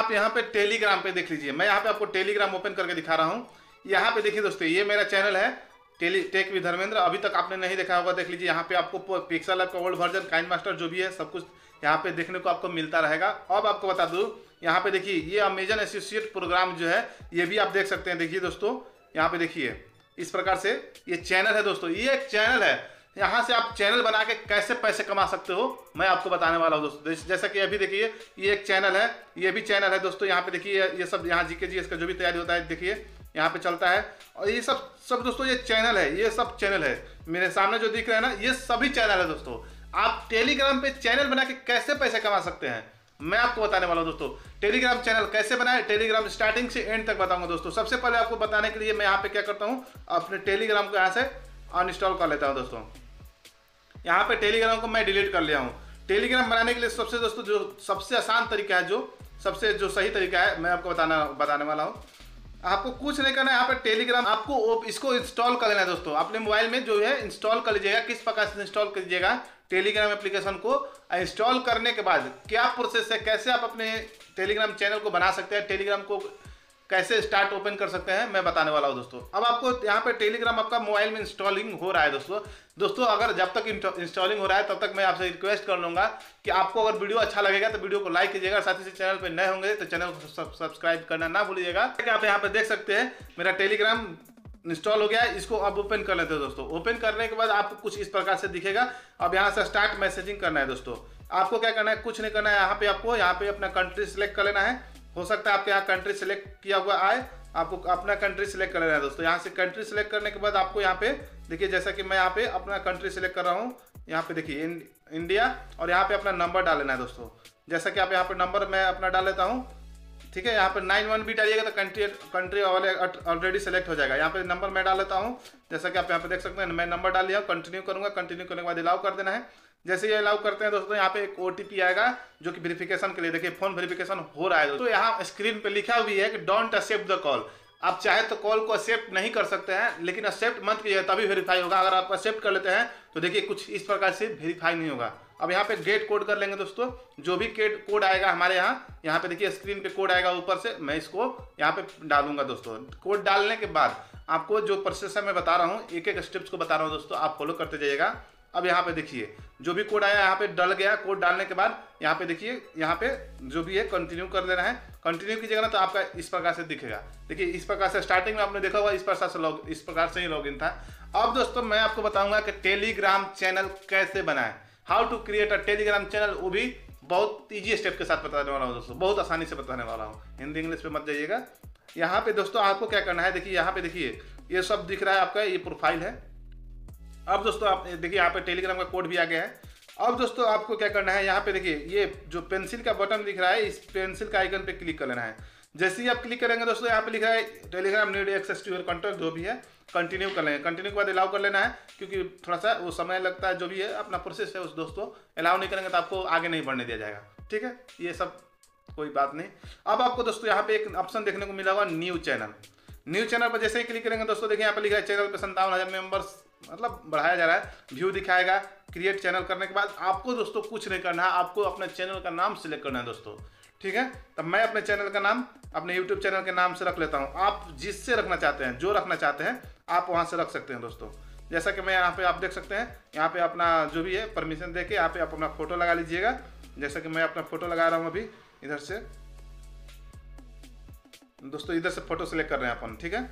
आप यहाँ पे टेलीग्राम पे देख लीजिए, मैं यहाँ पे आपको टेलीग्राम ओपन करके दिखा रहा हूँ। यहाँ पे देखिए दोस्तों, ये मेरा चैनल है टेक विद धर्मेंद्र। अभी तक आपने नहीं देखा होगा, देख लीजिए। यहाँ पे आपको पिक्सल ऐप का ओल्ड वर्जन, काइंड मास्टर जो भी है सब कुछ यहाँ पे देखने को आपको मिलता रहेगा। अब आपको बता दूँ, यहाँ पे देखिए ये अमेजन एसोसिएट प्रोग्राम जो है ये भी आप देख सकते हैं। देखिए दोस्तों, यहाँ पे देखिए इस प्रकार से ये चैनल है दोस्तों, ये एक चैनल है। यहाँ से आप चैनल बना के कैसे पैसे कमा सकते हो मैं आपको बताने वाला हूँ दोस्तों। जैसा कि अभी देखिए ये एक चैनल है, ये भी चैनल है दोस्तों। यहाँ पे देखिए ये सब यहाँ जीके जी इसका जो भी तैयारी होता है देखिए यहाँ पे चलता है। और ये सब दोस्तों ये चैनल है, ये सब चैनल है मेरे सामने जो दिख रहा है ना, ये सभी चैनल है दोस्तों। आप टेलीग्राम पे चैनल बना के कैसे पैसे कमा सकते हैं मैं आपको बताने वाला हूँ दोस्तों। टेलीग्राम चैनल कैसे बनाए, टेलीग्राम स्टार्टिंग से एंड तक बताऊंगा दोस्तों। सबसे पहले आपको बताने के लिए मैं यहाँ पे क्या करता हूँ, अपने टेलीग्राम को यहाँ से अनइंस्टॉल कर लेता हूँ दोस्तों। यहाँ पे टेलीग्राम को मैं डिलीट कर लिया हूँ। टेलीग्राम बनाने के लिए सबसे दोस्तों जो सबसे आसान तरीका है, जो सही तरीका है मैं आपको बताने वाला हूँ। आपको कुछ नहीं करना है, यहाँ पे टेलीग्राम आपको इसको इंस्टॉल कर लेना है दोस्तों। अपने मोबाइल में जो है इंस्टॉल कर लीजिएगा। किस प्रकार से इंस्टॉल कीजिएगा टेलीग्राम एप्लीकेशन को, इंस्टॉल करने के बाद क्या प्रोसेस है, कैसे आप अपने टेलीग्राम चैनल को बना सकते हैं, टेलीग्राम को कैसे स्टार्ट ओपन कर सकते हैं मैं बताने वाला हूं दोस्तों। अब आपको यहाँ पे टेलीग्राम आपका मोबाइल में इंस्टॉलिंग हो रहा है दोस्तों। अगर जब तक इंस्टॉलिंग हो रहा है तब तक मैं आपसे रिक्वेस्ट कर लूँगा कि आपको अगर वीडियो अच्छा लगेगा तो वीडियो को लाइक कीजिएगा। साथ ही चैनल पर नए होंगे तो चैनल को सब्सक्राइब करना ना भूलिएगा। आप यहाँ पे देख सकते हैं मेरा टेलीग्राम इंस्टॉल हो गया है। इसको अब ओपन कर लेते हैं दोस्तों। ओपन करने के बाद आपको कुछ इस प्रकार से दिखेगा। अब यहाँ से स्टार्ट मैसेजिंग करना है दोस्तों। आपको क्या करना है, कुछ नहीं करना है। यहाँ पे अपना कंट्री सिलेक्ट कर लेना है। हो सकता है आपके यहाँ कंट्री सिलेक्ट किया हुआ आए, आपको अपना कंट्री सिलेक्ट कर लेना है दोस्तों। यहाँ से कंट्री सिलेक्ट करने के बाद आपको यहाँ पे देखिए, जैसा कि मैं यहाँ पे अपना कंट्री सिलेक्ट कर रहा हूँ। यहाँ पे देखिए इंडिया, और यहाँ पे अपना नंबर डाल लेना है दोस्तों। जैसा कि आप यहाँ पे नंबर मैं अपना डाल लेता हूँ, ठीक है। यहाँ पे 91 भी डालिएगा तो कंट्री ऑलरेडी सेलेक्ट हो जाएगा। यहाँ पे नंबर मैं डाल लेता हूँ, जैसा कि आप यहाँ पे देख सकते हैं। मैं नंबर डाल लिया, कंटिन्यू करूँगा। कंटिन्यू करने के बाद अलाउ कर देना है। जैसे ये अलाउ करते हैं दोस्तों, यहाँ पे एक OTP आएगा जो कि वेरिफिकेशन के लिए, देखिए फोन वेरिफिकेशन हो रहा है दोस्तों। यहाँ स्क्रीन पे लिखा हुआ है कि डोंट एक्सेप्ट द कॉल। आप चाहे तो कॉल को एक्सेप्ट नहीं कर सकते हैं, लेकिन एक्सेप्ट मत कीजिए तभी वेरीफाई होगा। अगर आप एक्सेप्ट कर लेते हैं तो देखिए कुछ इस प्रकार से वेरीफाई नहीं होगा। अब यहाँ पे गेट कोड कर लेंगे दोस्तों। जो भी कोड आएगा हमारे यहाँ पे देखिए स्क्रीन पे कोड आएगा ऊपर से, मैं इसको यहाँ पे डालूंगा दोस्तों। कोड डालने के बाद आपको जो प्रोसेस है मैं बता रहा हूँ, एक एक स्टेप्स को बता रहा हूँ दोस्तों, आप फॉलो करते जाइएगा। अब यहाँ पे देखिए जो भी कोड आया यहाँ पे डल गया। कोड डालने के बाद यहाँ पे देखिए, यहाँ पे जो भी है कंटिन्यू कर देना है। कंटिन्यू कीजिएगा ना तो आपका इस प्रकार से दिखेगा। देखिए इस प्रकार से स्टार्टिंग में आपने देखा होगा, इस प्रकार से ही लॉगिन था। अब दोस्तों मैं आपको बताऊंगा कि टेलीग्राम चैनल कैसे बनाएं, how to create a Telegram channel, वो भी बहुत ईजी स्टेप के साथ बताने वाला हूँ दोस्तों, बहुत आसानी से बताने वाला हूँ। हिंदी इंग्लिश पे मत जाइएगा। यहाँ पे दोस्तों आपको क्या करना है, देखिए यहाँ पे देखिए ये सब दिख रहा है आपका, ये प्रोफाइल है। अब दोस्तों आप देखिए यहाँ पे टेलीग्राम का कोड भी आ गया है। अब दोस्तों आपको क्या करना है, यहाँ पे देखिए ये जो पेंसिल का बटन दिख रहा है, इस पेंसिल का आइकन पे क्लिक कर लेना है। जैसे ही आप क्लिक करेंगे दोस्तों, यहाँ पे लिखा है Telegram need access to your contact, जो भी है कंटिन्यू कर लेंगे। कंटिन्यू के बाद अलाउ कर लेना है, क्योंकि थोड़ा सा वो समय लगता है, जो भी है अपना प्रोसेस है उस दोस्तों। अलाउ नहीं करेंगे तो आपको आगे नहीं बढ़ने दिया जाएगा, ठीक है। ये सब कोई बात नहीं। अब आपको दोस्तों यहाँ पे एक ऑप्शन देखने को मिला हुआ न्यू चैनल। न्यू चैनल पर जैसे ही क्लिक करेंगे दोस्तों, देखिए यहाँ पे लिखा है चैनल पे 57,000 मेंबर्स मतलब बढ़ाया जा रहा है, व्यू दिखाएगा। क्रिएट चैनल करने के बाद आपको दोस्तों कुछ नहीं करना है, आपको अपने चैनल का नाम सिलेक्ट करना है दोस्तों, ठीक है। तब मैं अपने चैनल का नाम अपने यूट्यूब चैनल के नाम से रख लेता हूँ। आप जिससे रखना चाहते हैं, जो रखना चाहते हैं आप वहाँ से रख सकते हैं दोस्तों। जैसा कि मैं यहाँ पे आप देख सकते हैं, यहाँ पे अपना जो भी है परमिशन दे के यहाँ पे आप अपना फोटो लगा लीजिएगा। जैसा कि मैं अपना फोटो लगा रहा हूँ अभी, इधर से दोस्तों, इधर से फोटो सिलेक्ट कर रहे हैं अपन, ठीक है।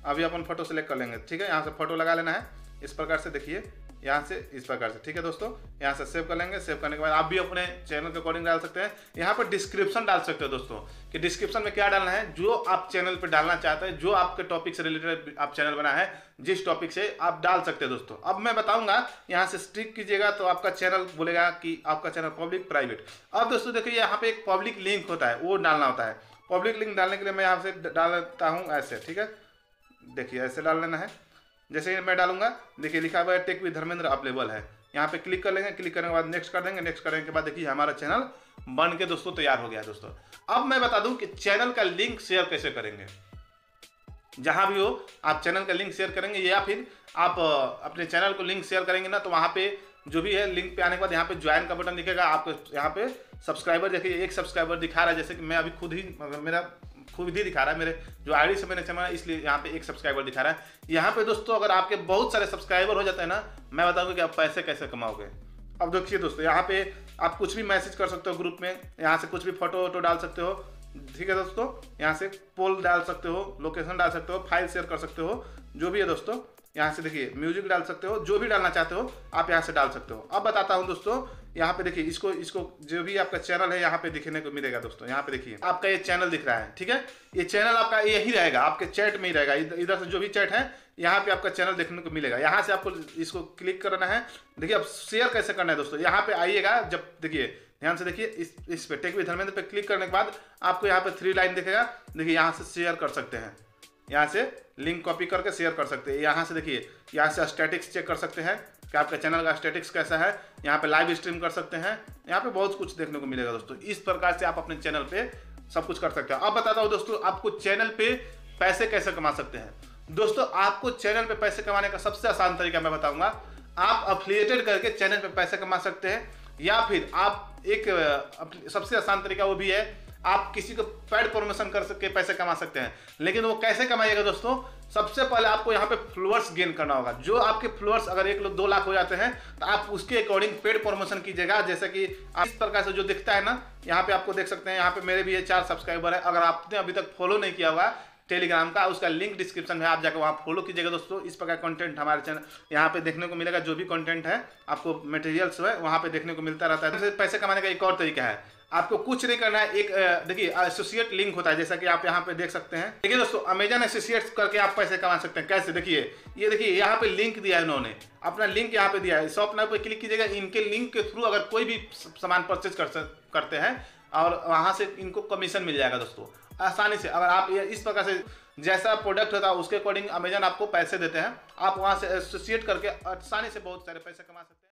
अभी अपन फोटो सिलेक्ट कर लेंगे, ठीक है। यहाँ से फोटो लगा लेना है इस प्रकार से, देखिए यहाँ से इस प्रकार से, ठीक है दोस्तों। यहाँ से सेव कर लेंगे। सेव करने के बाद आप भी अपने चैनल के अकॉर्डिंग डाल सकते हैं। यहाँ पर डिस्क्रिप्शन डाल सकते हो दोस्तों, कि डिस्क्रिप्शन में क्या डालना है, जो आप चैनल पर डालना चाहते हैं, जो आपके टॉपिक से रिलेटेड आप चैनल बना है, जिस टॉपिक से आप डाल सकते हैं दोस्तों। अब मैं बताऊंगा, यहाँ से स्ट्रिक कीजिएगा तो आपका चैनल बोलेगा कि आपका चैनल पब्लिक प्राइवेट। अब दोस्तों देखिए यहाँ पे एक पब्लिक लिंक होता है, वो डालना होता है। पब्लिक लिंक डालने के लिए मैं यहाँ से डाल देता हूँ ऐसे, ठीक है। देखिए ऐसे डाल लेना है। जैसे ही मैं डालूंगा, देखिए लिखा हुआ है टेक विद धर्मेंद्र अवेलेबल है। यहाँ पे क्लिक कर लेंगे। क्लिक करने के बाद नेक्स्ट कर देंगे। नेक्स्ट करने के बाद देखिए हमारा चैनल बन के दोस्तों तैयार हो गया दोस्तों। अब मैं बता दूं कि चैनल का लिंक शेयर कैसे करेंगे। जहां भी हो आप चैनल का लिंक शेयर करेंगे, या फिर आप अपने चैनल को लिंक शेयर करेंगे ना, तो वहां पे जो भी है लिंक पे आने के बाद यहाँ पे ज्वाइन का बटन दिखेगा। आपको यहाँ पे सब्सक्राइबर देखिए, एक सब्सक्राइबर दिखा रहा है, जैसे कि मैं अभी मेरा खुद ही दिखा रहा है, मेरे जो आईडी से मैंने चला इसलिए यहाँ पे एक सब्सक्राइबर दिखा रहा है। यहाँ पे दोस्तों अगर आपके बहुत सारे सब्सक्राइबर हो जाते हैं ना, मैं बताऊंगा कि आप पैसे कैसे कमाओगे। अब देखिए दोस्तों, यहाँ पे आप कुछ भी मैसेज कर सकते हो ग्रुप में, यहाँ से कुछ भी फोटो वोटो डाल सकते हो, ठीक है दोस्तों। यहाँ से पोल डाल सकते हो, लोकेशन डाल सकते हो, फाइल शेयर कर सकते हो, जो भी है दोस्तों। यहाँ से देखिए म्यूजिक डाल सकते हो, जो भी डालना चाहते हो आप यहाँ से डाल सकते हो। अब बताता हूँ दोस्तों, यहाँ पे देखिए इसको जो भी आपका चैनल है यहाँ पे दिखने को मिलेगा दोस्तों। यहाँ पे देखिए आपका ये चैनल दिख रहा है, ठीक है। ये चैनल आपका यही रहेगा, आपके चैट में ही रहेगा। इधर से जो भी चैट है यहाँ पे आपका चैनल देखने को मिलेगा। यहाँ से आपको इसको क्लिक करना है। देखिए अब शेयर कैसे करना है दोस्तों, यहाँ पे आइएगा, जब देखिए ध्यान से देखिए इस पे टेक विद धर्मेंद्र पे क्लिक करने के बाद आपको यहाँ पे 3 लाइन दिखेगा। देखिए यहाँ से शेयर कर सकते हैं, यहाँ से लिंक कॉपी करके शेयर कर सकते हैं। यहाँ से देखिए यहाँ से स्टैटिक्स चेक कर सकते हैं कि आपके चैनल का स्टैटिक्स कैसा है। यहाँ पे लाइव स्ट्रीम कर सकते हैं, यहाँ पे बहुत कुछ देखने को मिलेगा दोस्तों। इस प्रकार से आप अपने चैनल पे सब कुछ कर सकते हैं। अब बताता हूँ दोस्तों आपको चैनल पे पैसे कैसे कमा सकते हैं। दोस्तों आपको चैनल पे पैसे कमाने का सबसे आसान तरीका मैं बताऊंगा। आप अफिलिएटेड करके चैनल पे पैसे कमा सकते हैं, या फिर आप एक सबसे आसान तरीका वो भी है, आप किसी को पेड प्रमोशन कर सके पैसे कमा सकते हैं। लेकिन वो कैसे कमाइएगा दोस्तों, सबसे पहले आपको यहाँ पे फॉलोअर्स गेन करना होगा। जो आपके फॉलोअर्स अगर 1-2 लाख हो जाते हैं तो आप उसके अकॉर्डिंग पेड प्रमोशन कीजिएगा। जैसे कि इस प्रकार से जो दिखता है ना, यहाँ पे आपको देख सकते हैं, यहाँ पे मेरे भी 4 सब्सक्राइबर है। अगर आपने अभी तक फॉलो नहीं किया होगा टेलीग्राम का, उसका लिंक डिस्क्रिप्शन में, आप जाकर वहाँ फॉलो कीजिएगा दोस्तों। इस प्रकार कंटेंट हमारे चैनल यहाँ पे देखने को मिलेगा। जो भी कंटेंट है आपको मटेरियल्स है वहाँ पे देखने को मिलता रहता है। पैसे कमाने का एक और तरीका है, आपको कुछ नहीं करना है। एक देखिए एसोसिएट लिंक होता है, जैसा कि आप यहाँ पे देख सकते हैं। देखिए दोस्तों अमेजन एसोसिएट्स करके आप पैसे कमा सकते हैं। कैसे, देखिए ये देखिए यहाँ पे लिंक दिया है, इन्होंने अपना लिंक यहाँ पे दिया है। शॉप नाउ पे क्लिक कीजिएगा। इनके लिंक के थ्रू अगर कोई भी सामान परचेज करते हैं और वहाँ से इनको कमीशन मिल जाएगा दोस्तों आसानी से। अगर आप इस प्रकार से जैसा प्रोडक्ट होता है उसके अकॉर्डिंग अमेजन आपको पैसे देते हैं, आप वहाँ से एसोसिएट करके आसानी से बहुत सारे पैसे कमा सकते हैं।